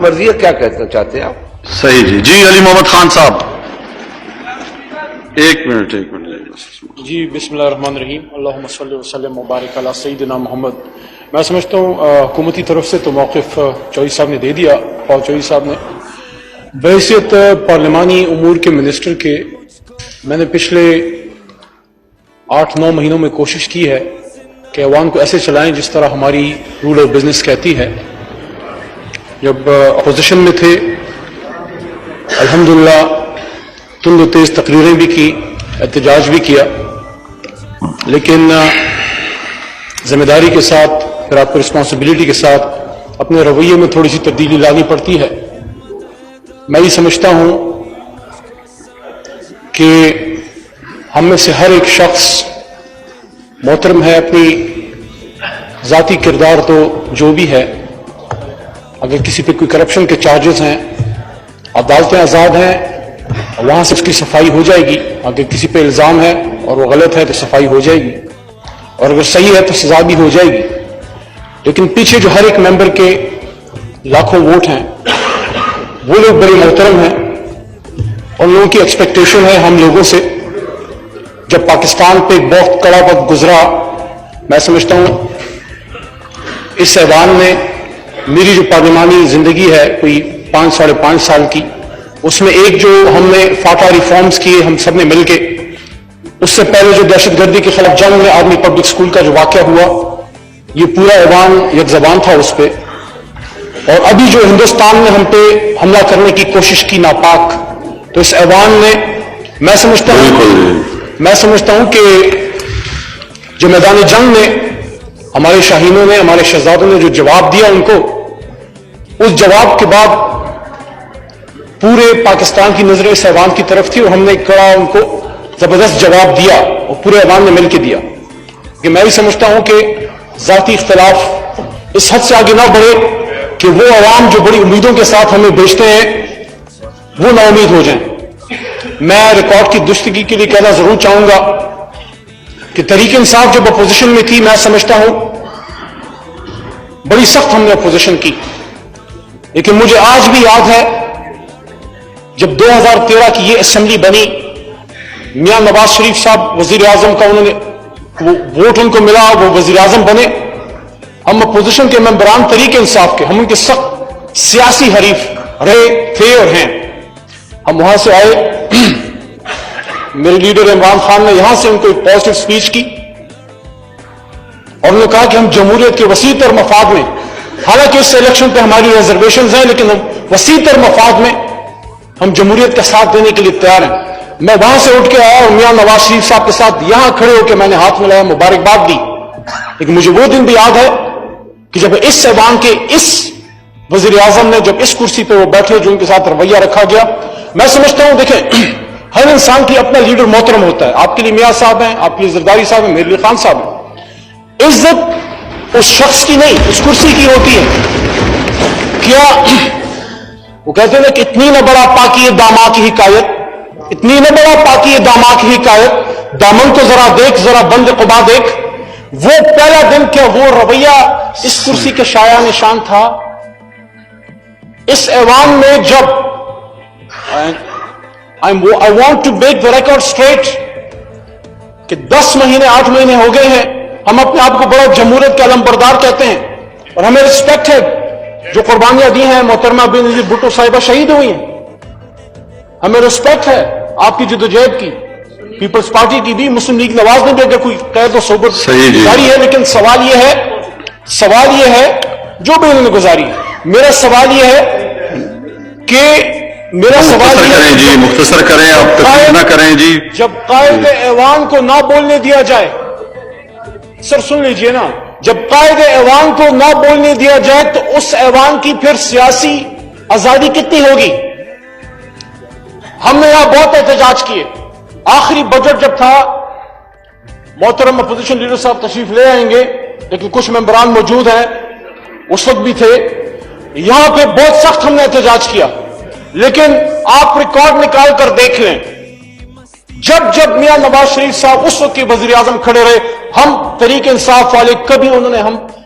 مرضی ہے، کیا کہنا چاہتے ہیں آپ؟ صحیح جی جی علی محمد خان صاحب ایک منٹ جی بسم اللہ الرحمن الرحیم، اللہم صلی وسلم مبارک علی سیدنا محمد۔ میں سمجھتا ہوں حکومتی طرف سے تو موقف چوہدری صاحب نے دے دیا، اور چوہدری صاحب نے بحیثیت پارلیمانی امور کے منسٹر کے میں نے پچھلے 8-9 مہینوں میں کوشش کی ہے کہ عوام کو ایسے چلائیں جس طرح ہماری رول آف بزنس کہتی ہے۔ جب اپوزیشن میں تھے الحمدللہ تند و تیز تقریریں بھی کی، احتجاج بھی کیا، لیکن ذمہ داری کے ساتھ پھر آپ کو رسپانسبلٹی کے ساتھ اپنے رویے میں تھوڑی سی تبدیلی لانی پڑتی ہے۔ میں یہ سمجھتا ہوں کہ ہم میں سے ہر ایک شخص محترم ہے، اپنی ذاتی کردار تو جو بھی ہے، اگر کسی پہ کوئی کرپشن کے چارجز ہیں، عدالتیں آزاد ہیں، وہاں سے اس کی صفائی ہو جائے گی۔ اگر کسی پہ الزام ہے اور وہ غلط ہے تو صفائی ہو جائے گی، اور اگر صحیح ہے تو سزا بھی ہو جائے گی۔ لیکن پیچھے جو ہر ایک ممبر کے لاکھوں ووٹ ہیں، وہ لوگ بڑے محترم ہیں، اور لوگوں کی ایکسپیکٹیشن ہے ہم لوگوں سے۔ جب پاکستان پہ ایک بہت کڑا وقت گزرا، میں سمجھتا ہوں اس ایوان میں میری جو پارلیمانی زندگی ہے کوئی 5-5.5 سال کی، اس میں ایک جو ہم نے فاٹا ریفارمز کیے ہم سب نے مل کے، اس سے پہلے جو دہشت گردی کے خلاف جنگ میں آرمی پبلک اسکول کا جو واقعہ ہوا، یہ پورا ایوان یک زبان تھا اس پہ۔ اور ابھی جو ہندوستان نے ہم پہ حملہ کرنے کی کوشش کی ناپاک، تو اس ایوان نے میں سمجھتا ہوں کہ جو میدان جنگ میں ہمارے شاہینوں نے، ہمارے شہزادوں نے جو جواب دیا ان کو، اس جواب کے بعد پورے پاکستان کی نظریں اس ایوان کی طرف تھی، اور ہم نے کڑا ان کو زبردست جواب دیا، اور پورے ایوان نے مل کے دیا۔ کہ میں بھی سمجھتا ہوں کہ ذاتی اختلاف اس حد سے آگے نہ بڑھے کہ وہ عوام جو بڑی امیدوں کے ساتھ ہمیں بھیجتے ہیں وہ نا امید ہو جائیں۔ میں ریکارڈ کی درستگی کے لیے کہنا ضرور چاہوں گا کہ تحریک انصاف جب اپوزیشن میں تھی، میں سمجھتا ہوں بڑی سخت ہم نے اپوزیشن کی، لیکن مجھے آج بھی یاد ہے جب 2013 کی یہ اسمبلی بنی، میاں نواز شریف صاحب وزیر اعظم کا انہوں نے ووٹ ان کو ملا، وہ وزیر اعظم بنے۔ ہم اپوزیشن کے ممبران تحریک انصاف کے، ہم ان کے سخت سیاسی حریف رہے تھے اور ہیں۔ ہم وہاں سے آئے، میرے لیڈر عمران خان نے یہاں سے ان کو ایک پازیٹیو سپیچ کی، اور انہوں نے کہا کہ ہم جمہوریت کے وسیع تر مفاد میں، حالانکہ اس الیکشن پہ ہماری ریزرویشنز ہیں، لیکن ہم وسیع تر مفاد میں ہم جمہوریت کا ساتھ دینے کے لیے تیار ہیں۔ میں وہاں سے اٹھ کے آیا اور میاں نواز شریف صاحب کے ساتھ یہاں کھڑے ہو کے میں نے ہاتھ ملایا، مبارکباد دی۔ لیکن مجھے وہ دن بھی یاد ہے کہ جب اس ایوان کے اس وزیر اعظم نے جب اس کرسی پہ وہ بیٹھے، جو ان کے ساتھ رویہ رکھا گیا، میں سمجھتا ہوں دیکھیں ہر انسان کی اپنا لیڈر محترم ہوتا ہے۔ آپ کے لیے میاں صاحب ہیں، آپ کے لیے زرداری صاحب ہیں، میرے لیے خان صاحب ہیں۔ عزت اس شخص کی نہیں، اس کرسی کی ہوتی ہے۔ کیا وہ کہتے ہیں کہ اتنی نہ بڑا پاکی داما کی حکایت، اتنی نہ بڑا پاکی داما کی حکایت، دامن کو ذرا دیکھ، ذرا بند قبا دیکھ۔ وہ پہلا دن کیا وہ رویہ اس کرسی کے شایع نشان تھا۔ اس ایوان میں جب I want to make the record straight کہ 10 مہینے 8 مہینے ہو گئے ہیں، ہم اپنے آپ کو بڑا جمہوریت کے علمبردار کہتے ہیں، اور ہمیں رسپیکٹ ہے جو قربانیاں دی ہیں۔ محترمہ بینظیر بھٹو صاحبہ شہید ہوئی ہیں، ہمیں رسپیکٹ ہے آپ کی جدوجہد کی، پیپلز پارٹی کی بھی، مسلم لیگ نواز نے بھی اگر کوئی قید و صحبت گزاری ہے، لیکن سوال یہ ہے جو بھی انہوں نے گزاری ہے، میرا سوال یہ ہے کہ مختصر کریں آپ، تفصیل نہ کریں جی۔ جب قائد ایوان کو نہ بولنے دیا جائے، سر سن لیجئے نا، جب قائد ایوان کو نہ بولنے دیا جائے تو اس ایوان کی پھر سیاسی آزادی کتنی ہوگی؟ ہم نے یہاں بہت احتجاج کیے۔ آخری بجٹ جب تھا، محترم اپوزیشن لیڈر صاحب تشریف لے آئیں گے، لیکن کچھ ممبران موجود ہیں، اس وقت بھی تھے، یہاں پہ بہت سخت ہم نے احتجاج کیا۔ لیکن آپ ریکارڈ نکال کر دیکھ لیں، جب میاں نواز شریف صاحب اس وقت کے وزیر اعظم کھڑے رہے، ہم تحریک انصاف والے کبھی انہوں نے ہم